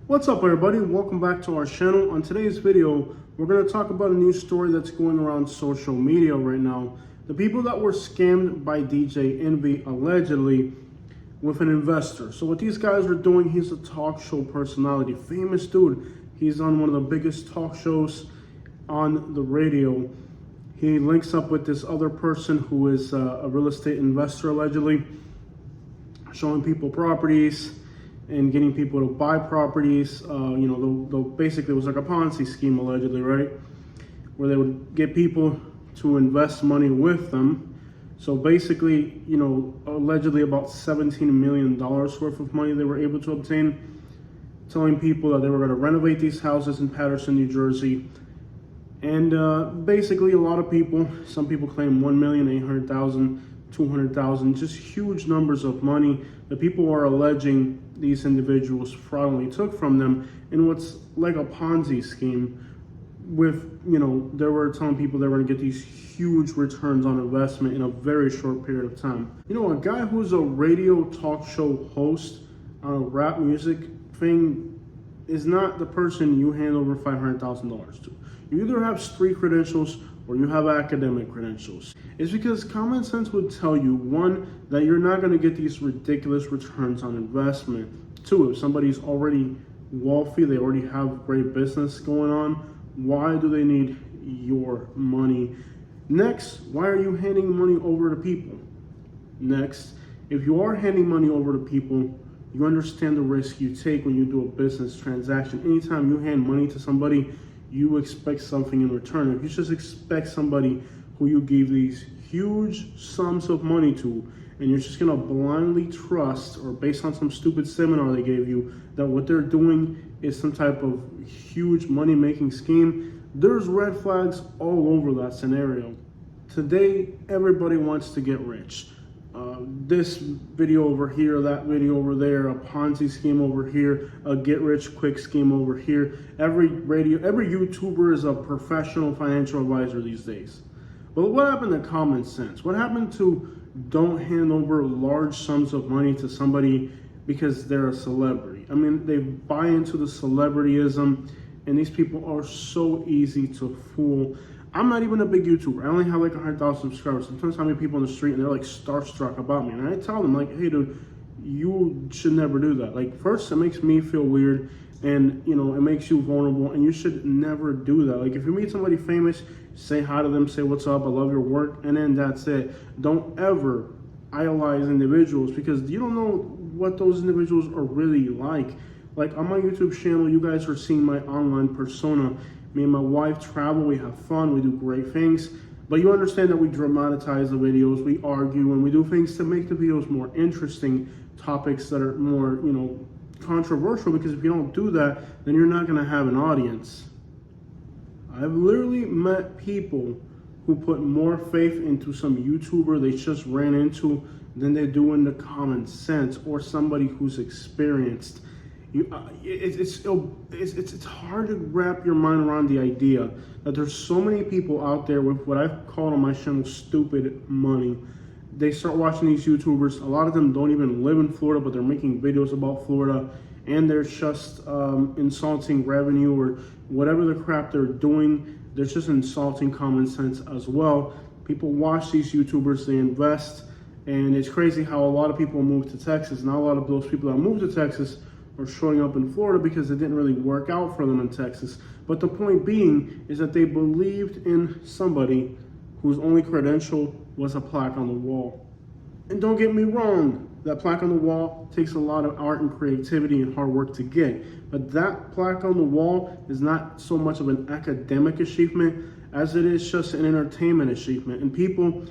What's up, everybody? Welcome back to our channel. On today's video, we're going to talk about a new story that's going around social media right now. The people that were scammed by DJ Envy allegedly with an investor. So what these guys are doing, he's a talk show personality, famous dude. He's on one of the biggest talk shows on the radio. He links up with this other person who is a real estate investor allegedly, showing people properties and getting people to buy properties. Basically it was like a Ponzi scheme allegedly, right? Where they would get people to invest money with them. So basically, allegedly about $17 million worth of money they were able to obtain, telling people that they were going to renovate these houses in Paterson, New Jersey. And basically a lot of people, some people claim 1,800,000, 200,000, just huge numbers of money that people are alleging these individuals fraudulently took from them in what's like a Ponzi scheme with, they were telling people they were going to get these huge returns on investment in a very short period of time. A guy who's a radio talk show host on a rap music thing is not the person you hand over $500,000 to. You either have street credentials or you have academic credentials. It's because common sense would tell you, one, that you're not going to get these ridiculous returns on investment. Two, if somebody's already wealthy, they already have great business going on, why do they need your money? Next, why are you handing money over to people? Next, if you are handing money over to people, you understand the risk you take when you do a business transaction. Anytime you hand money to somebody, you expect something in return. If you just expect somebody who you gave these huge sums of money to, and you're just gonna blindly trust, or based on some stupid seminar they gave you, that what they're doing is some type of huge money-making scheme, there's red flags all over that scenario. Today, everybody wants to get rich. This video over here, that video over there, a Ponzi scheme over here, a get-rich-quick scheme over here. Every YouTuber is a professional financial advisor these days. But what happened to common sense? What happened to don't hand over large sums of money to somebody because they're a celebrity? I mean, they buy into the celebrityism, and these people are so easy to fool. I'm not even a big YouTuber. I only have like 100,000 subscribers. Sometimes I meet people on the street and they're like starstruck about me. And I tell them like, hey dude, you should never do that. Like, first, it makes me feel weird, and it makes you vulnerable, and you should never do that. Like, if you meet somebody famous, say hi to them, say what's up, I love your work, and then that's it. Don't ever idolize individuals, because you don't know what those individuals are really like. Like, on my YouTube channel, you guys are seeing my online persona. Me and my wife travel, we have fun, we do great things, but you understand that we dramatize the videos, we argue, and we do things to make the videos more interesting, topics that are more, controversial, because if you don't do that, then you're not going to have an audience. I've literally met people who put more faith into some YouTuber they just ran into than they do into common sense or somebody who's experienced. It's hard to wrap your mind around the idea that there's so many people out there with what I've called on my channel stupid money. They start watching these YouTubers. A lot of them don't even live in Florida, but they're making videos about Florida, and they're just insulting revenue or whatever the crap they're doing. They're just insulting common sense as well. People watch these YouTubers, they invest, and it's crazy how a lot of people move to Texas. Not a lot of those people that moved to Texas are showing up in Florida because it didn't really work out for them in Texas. But the point being is that they believed in somebody whose only credential was a plaque on the wall. And don't get me wrong, that plaque on the wall takes a lot of art and creativity and hard work to get. But that plaque on the wall is not so much of an academic achievement as it is just an entertainment achievement. And people,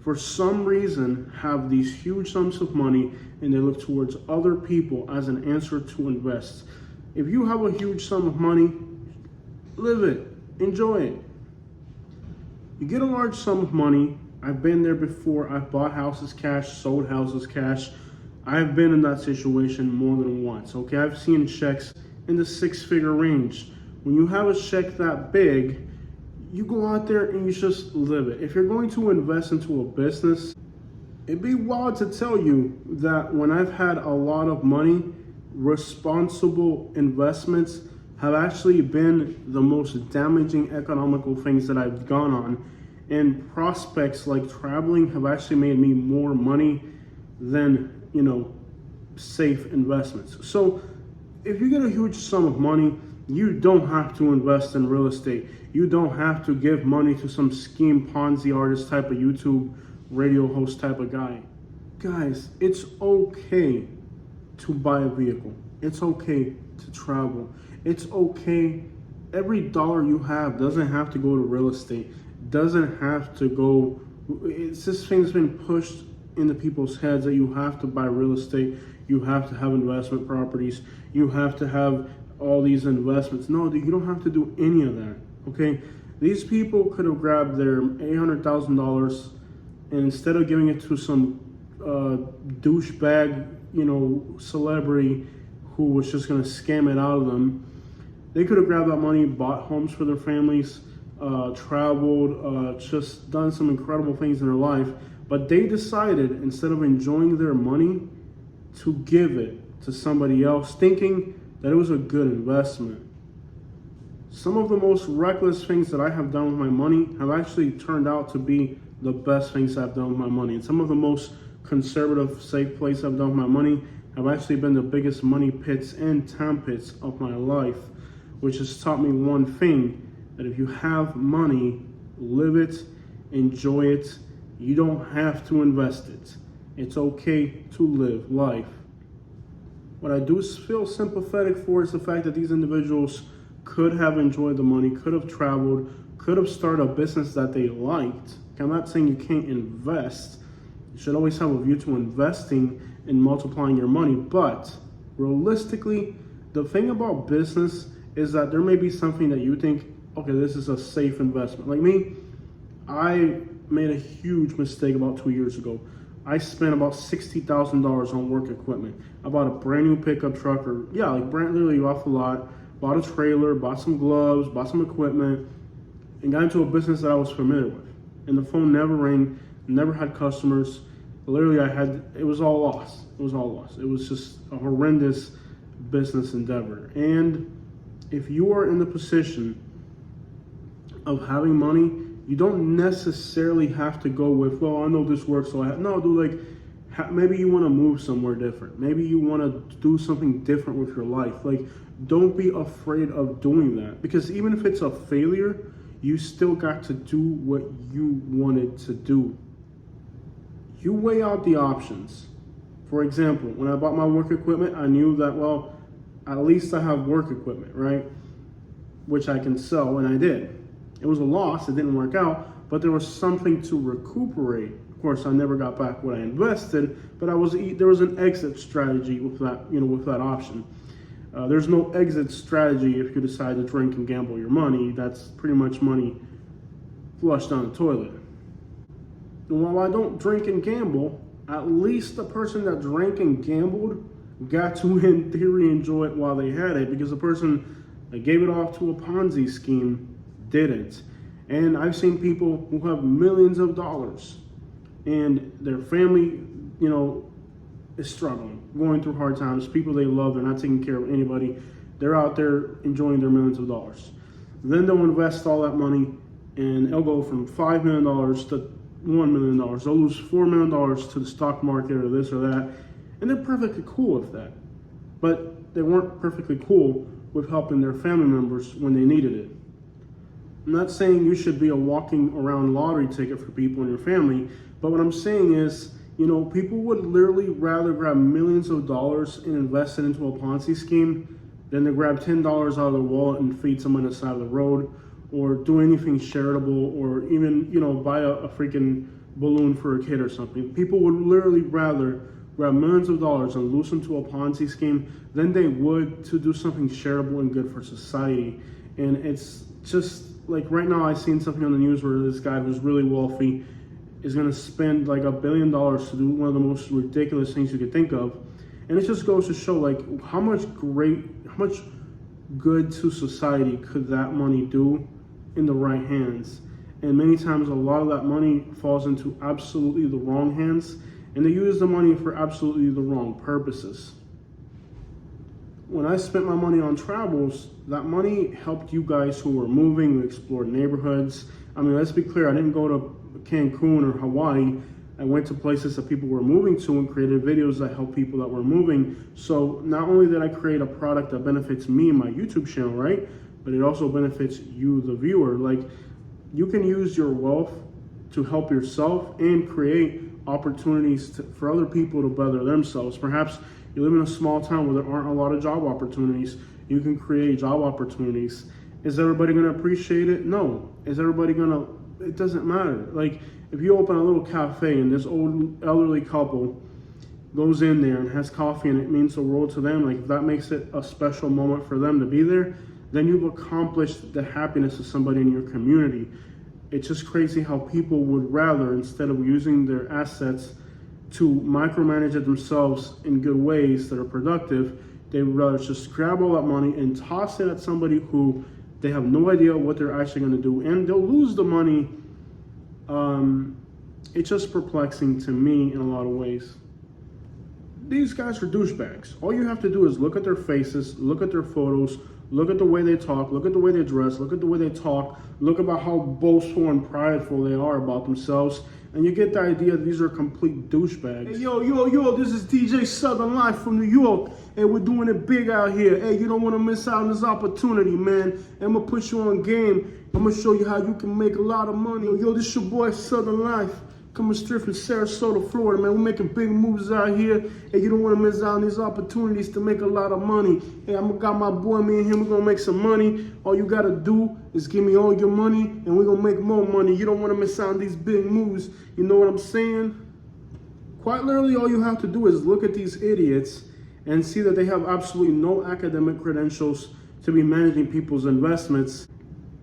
for some reason, have these huge sums of money, and they look towards other people as an answer to invest. If you have a huge sum of money, live it, enjoy it. You get a large sum of money. I've been there before. I've bought houses cash, sold houses cash. I've been in that situation more than once, okay? I've seen checks in the six-figure range. When you have a check that big, you go out there and you just live it. If you're going to invest into a business, it'd be wild to tell you that when I've had a lot of money, responsible investments have actually been the most damaging economical things that I've gone on. And prospects like traveling have actually made me more money than, safe investments. So if you get a huge sum of money, you don't have to invest in real estate. You don't have to give money to some scheme Ponzi artist type of YouTube radio host type of guy. Guys, it's okay to buy a vehicle. It's okay to travel. It's okay. Every dollar you have doesn't have to go to real estate. Doesn't have to go. It's this thing's been pushed into people's heads that you have to buy real estate. You have to have investment properties. You have to have all these investments. No, you don't have to do any of that. Okay, these people could have grabbed their $800,000 and instead of giving it to some douchebag, celebrity who was just going to scam it out of them, they could have grabbed that money, bought homes for their families, traveled, just done some incredible things in their life. But they decided, instead of enjoying their money, to give it to somebody else, thinking that it was a good investment. Some of the most reckless things that I have done with my money have actually turned out to be the best things I've done with my money. And some of the most conservative, safe places I've done with my money have actually been the biggest money pits and time pits of my life, which has taught me one thing, that if you have money, live it, enjoy it. You don't have to invest it. It's okay to live life. What I do feel sympathetic for is the fact that these individuals could have enjoyed the money, could have traveled, could have started a business that they liked. I'm not saying you can't invest. You should always have a view to investing and multiplying your money. But realistically, the thing about business is that there may be something that you think, okay, this is a safe investment. Like me, I made a huge mistake about 2 years ago. I spent about $60,000 on work equipment. I bought a brand new pickup truck, literally off the lot, bought a trailer, bought some gloves, bought some equipment, and got into a business that I was familiar with. And the phone never rang, never had customers. Literally, it was all lost. It was all lost. It was just a horrendous business endeavor. And if you are in the position of having money, you don't necessarily have to go with, well, I know this works, so no, dude, maybe you want to move somewhere different. Maybe you want to do something different with your life. Don't be afraid of doing that, because even if it's a failure, you still got to do what you wanted to do. You weigh out the options. For example, when I bought my work equipment, I knew that, well, at least I have work equipment, right? Which I can sell, and I did. It was a loss, it didn't work out, but there was something to recuperate. Of course, I never got back what I invested, but there was an exit strategy with that, with that option. There's no exit strategy if you decide to drink and gamble your money. That's pretty much money flushed down the toilet. And while I don't drink and gamble, at least the person that drank and gambled got to, in theory, enjoy it while they had it, because the person that gave it off to a Ponzi scheme didn't. And I've seen people who have millions of dollars and their family, is struggling, going through hard times. People they love, they're not taking care of anybody. They're out there enjoying their millions of dollars. Then they'll invest all that money and they'll go from $5 million to $1 million. They'll lose $4 million to the stock market or this or that. And they're perfectly cool with that. But they weren't perfectly cool with helping their family members when they needed it. I'm not saying you should be a walking around lottery ticket for people in your family, but what I'm saying is, people would literally rather grab millions of dollars and invest it into a Ponzi scheme than to grab $10 out of their wallet and feed someone on the side of the road, or do anything charitable, or even, buy a freaking balloon for a kid or something. People would literally rather grab millions of dollars and lose them to a Ponzi scheme than they would to do something charitable and good for society. And it's just, like right now, I've seen something on the news where this guy who's really wealthy is going to spend like $1 billion to do one of the most ridiculous things you could think of. And it just goes to show how much good to society could that money do in the right hands. And many times a lot of that money falls into absolutely the wrong hands, and they use the money for absolutely the wrong purposes. when I spent my money on travels, that money helped you guys who were moving, who explored neighborhoods. I mean, let's be clear, I didn't go to Cancun or Hawaii. I went to places that people were moving to and created videos that help people that were moving. So not only did I create a product that benefits me and my YouTube channel, right? But it also benefits you, the viewer. Like, you can use your wealth to help yourself and create opportunities for other people to better themselves. Perhaps you live in a small town where there aren't a lot of job opportunities. You can create job opportunities. Is everybody gonna appreciate it? No. Is everybody gonna, it doesn't matter. Like, if you open a little cafe and this old elderly couple goes in there and has coffee and it means the world to them, like if that makes it a special moment for them to be there, then you've accomplished the happiness of somebody in your community. It's just crazy how people would rather, instead of using their assets to micromanage it themselves in good ways that are productive, they would rather just grab all that money and toss it at somebody who they have no idea what they're actually going to do, and they'll lose the money. It's just perplexing to me in a lot of ways. These guys are douchebags. All you have to do is look at their faces, look at their photos, look at the way they talk, look at the way they dress, look at the way they talk, look about how boastful and prideful they are about themselves, and you get the idea that these are complete douchebags. Hey, yo, this is DJ Southern Life from New York, and we're doing it big out here. Hey, you don't want to miss out on this opportunity, man. I'm going to put you on game. I'm going to show you how you can make a lot of money. Yo, this your boy Southern Life, coming straight from Sarasota, Florida, man. We're making big moves out here, and you don't want to miss out on these opportunities to make a lot of money. Hey, I'm got my boy, me and him, we're gonna make some money. All you gotta do is give me all your money, and we're gonna make more money. You don't want to miss out on these big moves. You know what I'm saying? Quite literally, all you have to do is look at these idiots and see that they have absolutely no academic credentials to be managing people's investments.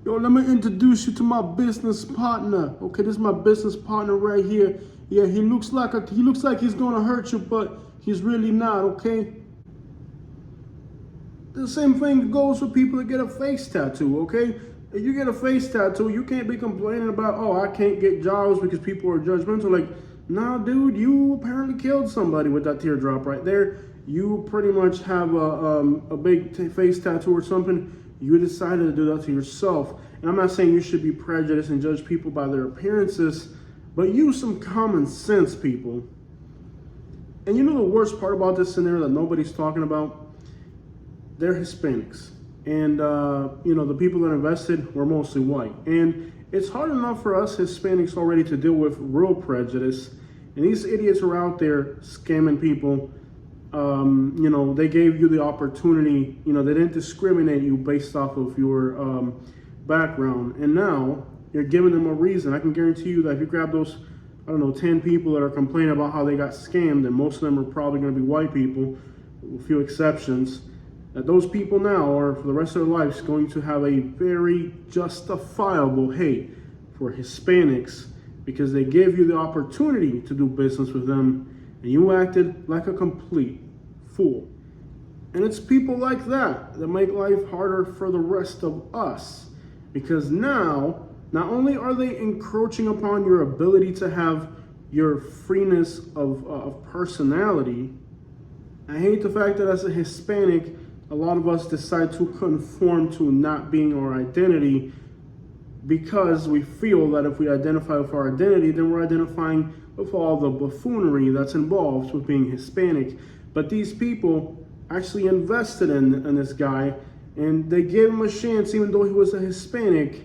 Yo, let me introduce you to my business partner. Okay, this is my business partner right here. Yeah, he looks like he's gonna hurt you, but he's really not, okay? The same thing goes for people that get a face tattoo, okay? If you get a face tattoo, you can't be complaining about, oh, I can't get jobs because people are judgmental. Like, nah, dude, you apparently killed somebody with that teardrop right there. You pretty much have a big face tattoo or something. You decided to do that to yourself. And I'm not saying you should be prejudiced and judge people by their appearances, but use some common sense, people. And you know the worst part about this scenario that nobody's talking about? They're Hispanics. And, you know, the people that invested were mostly white. And it's hard enough for us Hispanics already to deal with real prejudice. And these idiots are out there scamming people. You know, they gave you the opportunity, you know, they didn't discriminate you based off of your background. And now you're giving them a reason. I can guarantee you that if you grab those, I don't know, 10 people that are complaining about how they got scammed, and most of them are probably going to be white people, with a few exceptions, that those people now are, for the rest of their lives, going to have a very justifiable hate for Hispanics because they gave you the opportunity to do business with them, and you acted like a complete fool. And it's people like that that make life harder for the rest of us. Because now, not only are they encroaching upon your ability to have your freeness of personality, I hate the fact that as a Hispanic, a lot of us decide to conform to not being our identity because we feel that if we identify with our identity, then we're identifying with all the buffoonery that's involved with being Hispanic. But these people actually invested in this guy, and they gave him a chance even though he was a Hispanic.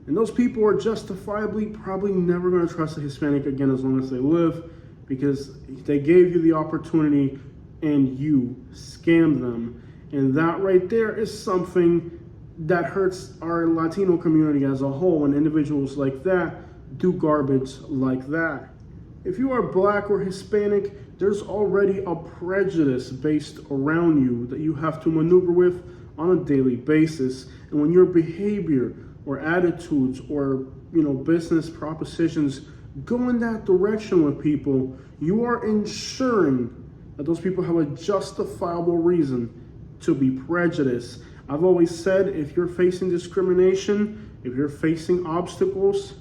And those people are justifiably probably never going to trust a Hispanic again as long as they live, because they gave you the opportunity and you scammed them. And that right there is something that hurts our Latino community as a whole, when individuals like that do garbage like that. If you are Black or Hispanic, there's already a prejudice based around you that you have to maneuver with on a daily basis. And when your behavior or attitudes or, you know, business propositions go in that direction with people, you are ensuring that those people have a justifiable reason to be prejudiced. I've always said, if you're facing discrimination, if you're facing obstacles,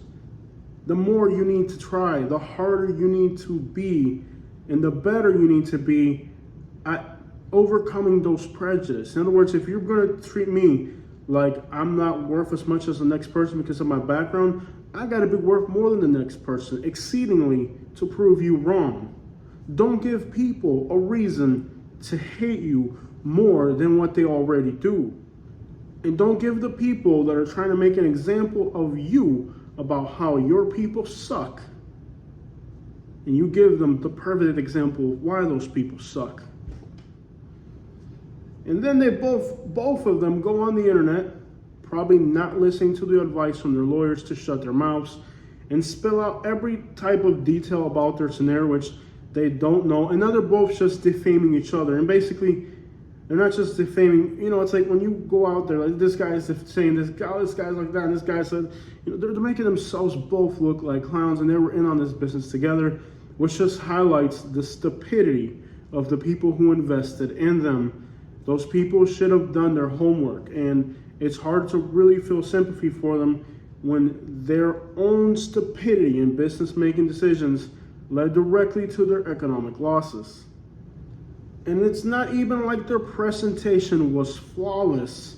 the more you need to try, the harder you need to be, and the better you need to be at overcoming those prejudices. In other words, if you're going to treat me like I'm not worth as much as the next person because of my background, I got to be worth more than the next person, exceedingly, to prove you wrong. Don't give people a reason to hate you more than what they already do. And don't give the people that are trying to make an example of you about how your people suck, and you give them the perfect example of why those people suck. And then they both of them go on the internet, probably not listening to the advice from their lawyers to shut their mouths, and spill out every type of detail about their scenario, which they don't know. And now they're both just defaming each other. And basically, they're not just defaming, it's like when you go out there, like this guy is saying this guy's like that, and this guy said, they're making themselves both look like clowns, and they were in on this business together, which just highlights the stupidity of the people who invested in them. Those people should have done their homework, and it's hard to really feel sympathy for them when their own stupidity in business making decisions led directly to their economic losses. And it's not even like their presentation was flawless.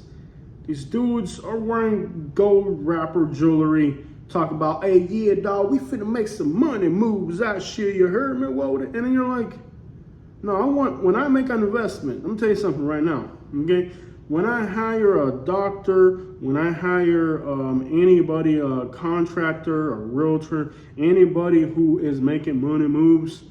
These dudes are wearing gold wrapper jewelry, talk about, hey, yeah, dog, we finna make some money moves out shit, you heard me? What? And then you're like, no, when I make an investment, let me tell you something right now, okay? When I hire a doctor, when I hire anybody, a contractor, a realtor, anybody who is making money moves,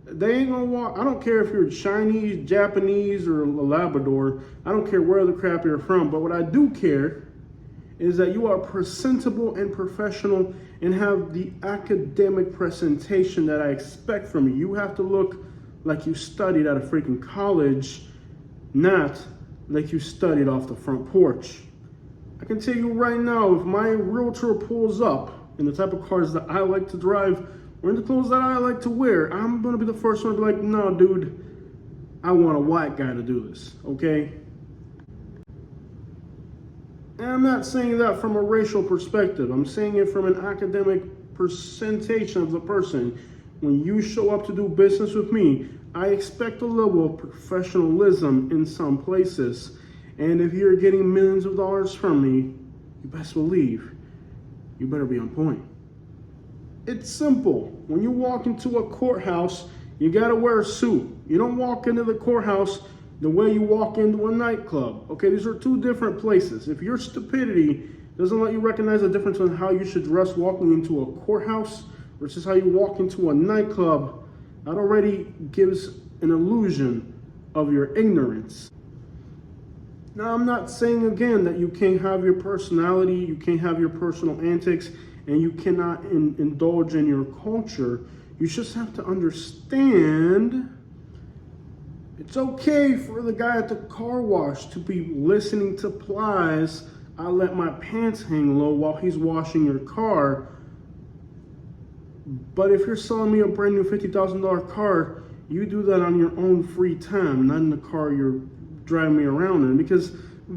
they ain't gonna walk. I don't care if you're Chinese, Japanese, or a Labrador. I don't care where the crap you're from. But what I do care is that you are presentable and professional and have the academic presentation that I expect from you. You have to look like you studied at a freaking college, not like you studied off the front porch. I can tell you right now, if my realtor pulls up in the type of cars that I like to drive, or in the clothes that I like to wear, I'm gonna be the first one to be like, no, dude, I want a white guy to do this, okay? And I'm not saying that from a racial perspective. I'm saying it from an academic presentation of the person. When you show up to do business with me, I expect a level of professionalism in some places. And if you're getting millions of dollars from me, you best believe you better be on point. It's simple. When you walk into a courthouse, you gotta wear a suit. You don't walk into the courthouse the way you walk into a nightclub. Okay, these are two different places. If your stupidity doesn't let you recognize the difference in how you should dress walking into a courthouse versus how you walk into a nightclub, that already gives an illusion of your ignorance. Now, I'm not saying again that you can't have your personality, you can't have your personal antics, and you cannot indulge in your culture. You just have to understand it's okay for the guy at the car wash to be listening to Plies, I let my pants hang low while he's washing your car. But if you're selling me a brand new $50,000 car, you do that on your own free time, not in the car you're driving me around in, because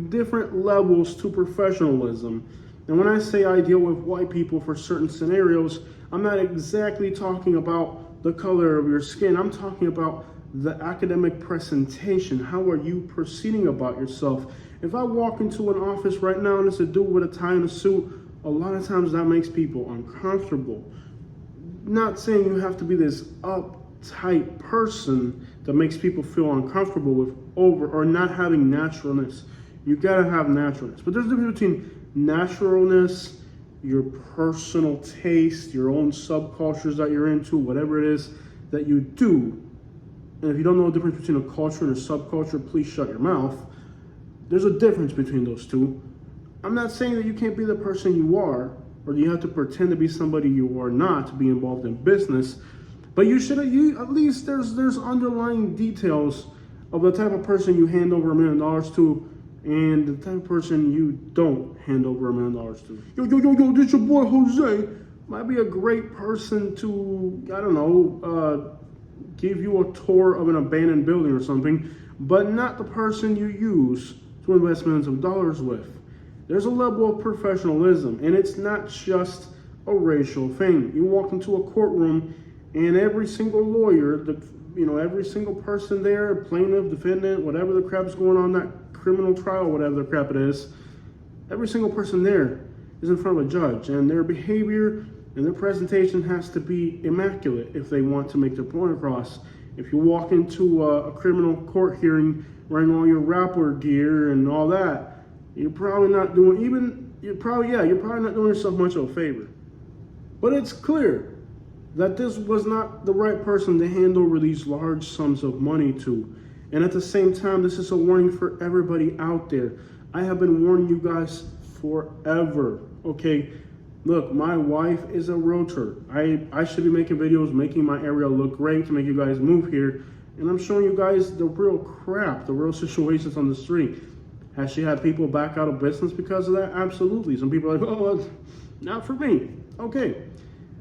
different levels to professionalism. And when I say I deal with white people for certain scenarios, I'm not exactly talking about the color of your skin. I'm talking about the academic presentation. How are you proceeding about yourself? If I walk into an office right now and it's a dude with a tie and a suit, a lot of times that makes people uncomfortable. Not saying you have to be this uptight person that makes people feel uncomfortable with or not having naturalness. You gotta have naturalness. But there's a difference between naturalness, your personal taste, your own subcultures that you're into, whatever it is that you do. And if you don't know the difference between a culture and a subculture, please shut your mouth. There's a difference between those two. I'm not saying that you can't be the person you are, or you have to pretend to be somebody you are not to be involved in business. But you should at least there's underlying details of the type of person you hand over $1 million to and the type of person you don't hand over $1 million to. Yo, this your boy Jose. Might be a great person to, I don't know, give you a tour of an abandoned building or something, but not the person you use to invest millions of dollars with. There's a level of professionalism, and it's not just a racial thing. You walk into a courtroom, and every single lawyer, every single person there, plaintiff, defendant, whatever the crap's going on, that criminal trial, whatever the crap it is, every single person there is in front of a judge, and their behavior and their presentation has to be immaculate if they want to make their point across. If you walk into a criminal court hearing wearing all your rapper gear and all that, you're probably not doing you're probably not doing yourself much of a favor. But it's clear that this was not the right person to hand over these large sums of money to. And at the same time, this is a warning for everybody out there. I have been warning you guys forever, okay? Look, my wife is a realtor. I should be making videos, making my area look great to make you guys move here. And I'm showing you guys the real crap, the real situations on the street. Has she had people back out of business because of that? Absolutely. Some people are like, oh, not for me. Okay.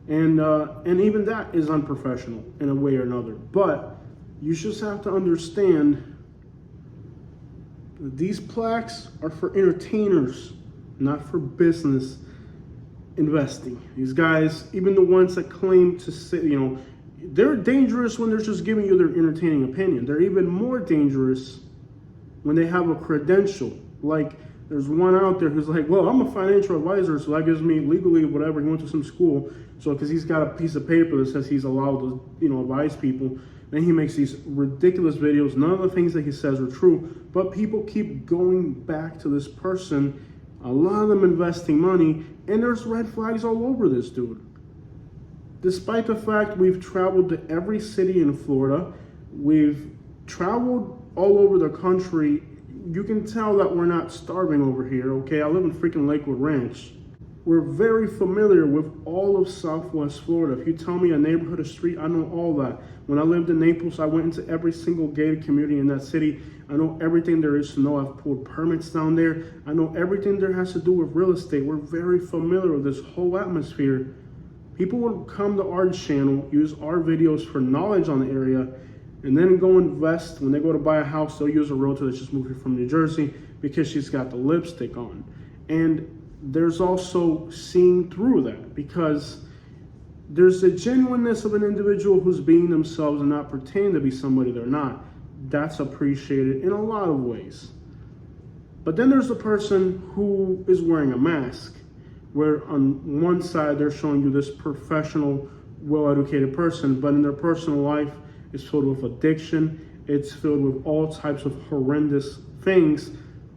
And even that is unprofessional in a way or another. But you just have to understand that these plaques are for entertainers, not for business investing. These guys, even the ones that claim to say, they're dangerous when they're just giving you their entertaining opinion. They're even more dangerous when they have a credential. Like, there's one out there who's like, well, I'm a financial advisor, so that gives me legally whatever. He went to some school, so because he's got a piece of paper that says he's allowed to, advise people. Then he makes these ridiculous videos. None of the things that he says are true, but people keep going back to this person. A lot of them investing money, and there's red flags all over this dude. Despite the fact we've traveled to every city in Florida, we've traveled all over the country, you can tell that we're not starving over here, okay? I live in freaking Lakewood Ranch. We're very familiar with all of Southwest Florida. If you tell me a neighborhood, a street, I know all that. When I lived in Naples, I went into every single gated community in that city. I know everything there is to know. I've pulled permits down there. I know everything there has to do with real estate. We're very familiar with this whole atmosphere. People would come to our channel, use our videos for knowledge on the area, and then go invest. When they go to buy a house, they'll use a realtor that's just moved here from New Jersey because she's got the lipstick on. And there's also seeing through that, because there's the genuineness of an individual who's being themselves and not pretending to be somebody they're not. That's appreciated in a lot of ways. But then there's the person who is wearing a mask, where on one side they're showing you this professional, well-educated person, but in their personal life it's filled with addiction, it's filled with all types of horrendous things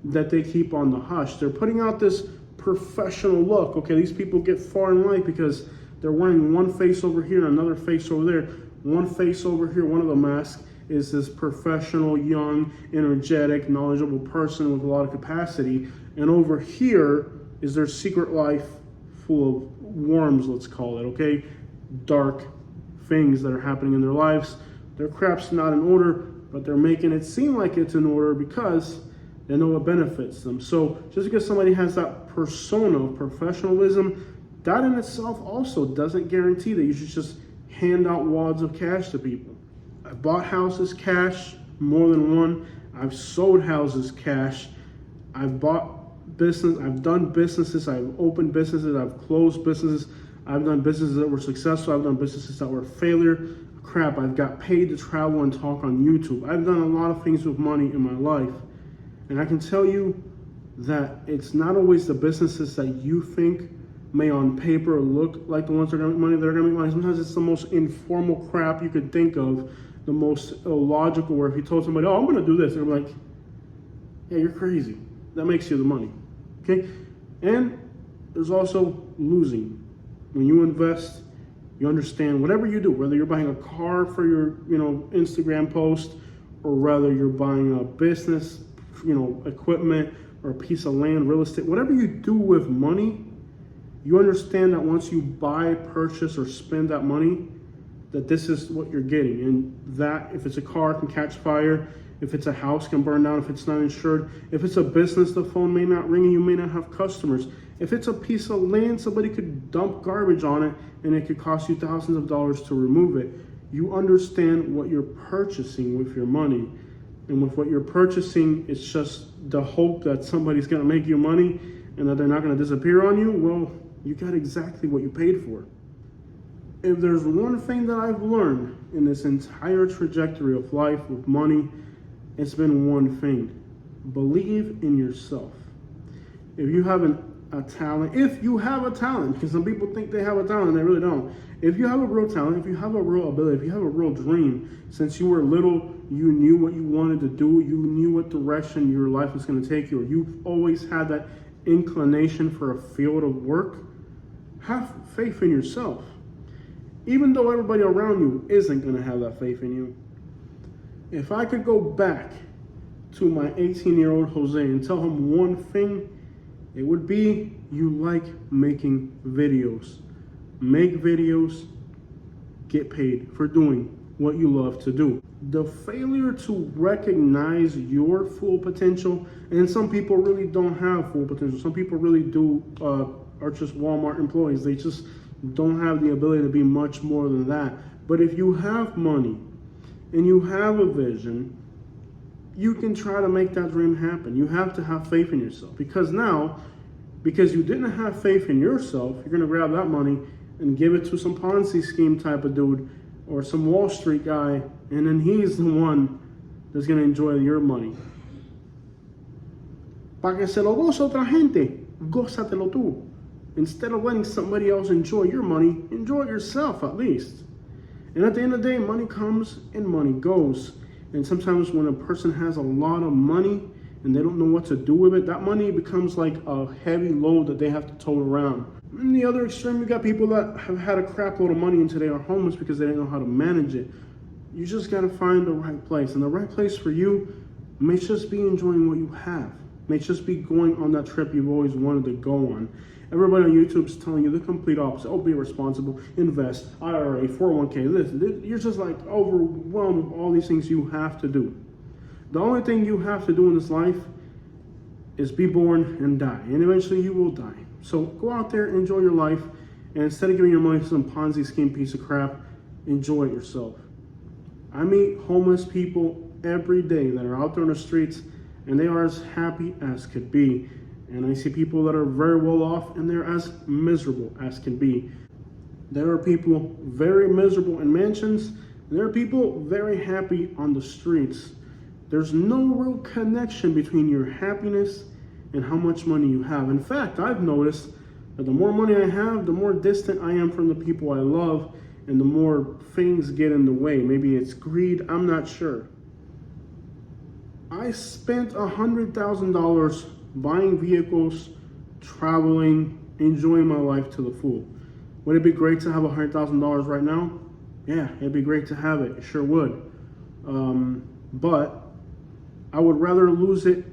that they keep on the hush. They're putting out this professional look. Okay, these people get far in life because they're wearing one face over here and another face over there. One face over here, one of the masks is this professional, young, energetic, knowledgeable person with a lot of capacity. And over here is their secret life full of worms, let's call it, okay? Dark things that are happening in their lives. Their crap's not in order, but they're making it seem like it's in order because they know it benefits them. So just because somebody has that persona of professionalism, that in itself also doesn't guarantee that you should just hand out wads of cash to people. I've bought houses cash, more than one. I've sold houses cash. I've bought business. I've done businesses. I've opened businesses. I've closed businesses. I've done businesses that were successful. I've done businesses that were a failure. Crap, I've got paid to travel and talk on YouTube. I've done a lot of things with money in my life. And I can tell you that it's not always the businesses that you think may on paper look like the ones that are going to make money, that are going to make money. Sometimes it's the most informal crap you could think of, the most illogical, where if you told somebody, oh, I'm going to do this, they're like, yeah, you're crazy. That makes you the money, okay? And there's also losing. When you invest, you understand whatever you do, whether you're buying a car for your, Instagram post, or whether you're buying a business, equipment, or a piece of land, real estate, whatever you do with money, you understand that once you buy, purchase, or spend that money, that this is what you're getting. And that, if it's a car, can catch fire. If it's a house, can burn down if it's not insured. If it's a business, the phone may not ring and you may not have customers. If it's a piece of land, somebody could dump garbage on it and it could cost you thousands of dollars to remove it. You understand what you're purchasing with your money. And with what you're purchasing, it's just the hope that somebody's going to make you money and that they're not going to disappear on you. Well, you got exactly what you paid for. if there's one thing that I've learned in this entire trajectory of life with money, it's been one thing. Believe in yourself. If you have a talent, because some people think they have a talent, they really don't. If you have a real talent, if you have a real ability, if you have a real dream, since you were little, you knew what you wanted to do, you knew what direction your life was going to take you, or you've always had that inclination for a field of work, have faith in yourself. Even though everybody around you isn't going to have that faith in you. If I could go back to my 18-year-old Jose and tell him one thing, it would be, you like making videos. Make videos, get paid for doing what you love to do. The failure to recognize your full potential, and some people really don't have full potential. Some people really are just Walmart employees. They just don't have the ability to be much more than that. But if you have money and you have a vision, you can try to make that dream happen. You have to have faith in yourself, because you didn't have faith in yourself, you're gonna grab that money and give it to some Ponzi scheme type of dude or some Wall Street guy, and then he's the one that's gonna enjoy your money. Para que se lo goce otra gente, gózatelo tú. Instead of letting somebody else enjoy your money, enjoy it yourself at least. And at the end of the day, money comes and money goes. And sometimes when a person has a lot of money and they don't know what to do with it, that money becomes like a heavy load that they have to tote around. In the other extreme, you got people that have had a crap load of money and today are homeless because they didn't know how to manage it. You just got to find the right place. And the right place for you may just be enjoying what you have. May just be going on that trip you've always wanted to go on. Everybody on YouTube is telling you the complete opposite. Oh, be responsible, invest, IRA, 401k, this. You're just like overwhelmed with all these things you have to do. The only thing you have to do in this life is be born and die. And eventually you will die. So go out there, enjoy your life. And instead of giving your money to some Ponzi scheme piece of crap, enjoy it yourself. I meet homeless people every day that are out there in the streets, and they are as happy as could be. And I see people that are very well off and they're as miserable as can be. There are people very miserable in mansions, and there are people very happy on the streets. There's no real connection between your happiness and how much money you have. In fact, I've noticed that the more money I have, the more distant I am from the people I love, and the more things get in the way. Maybe it's greed, I'm not sure. I spent $100,000 buying vehicles, traveling, enjoying my life to the full. Would it be great to have $100,000 right now? Yeah, it'd be great to have it. It sure would. But I would rather lose it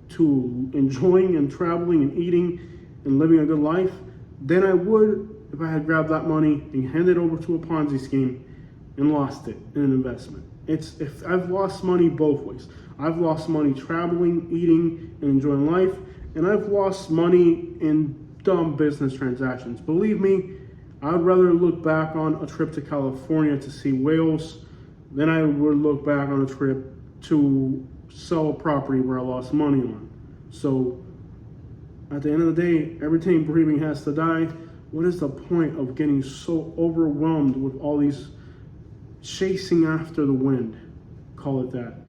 to enjoying and traveling and eating and living a good life than I would if I had grabbed that money and handed it over to a Ponzi scheme and lost it in an investment. If I've lost money both ways. I've lost money traveling, eating, and enjoying life, and I've lost money in dumb business transactions. Believe me, I'd rather look back on a trip to California to see whales than I would look back on a trip to sell a property where I lost money on. So at the end of the day, everything breathing has to die. What is the point of getting so overwhelmed with all these chasing after the wind? Call it that.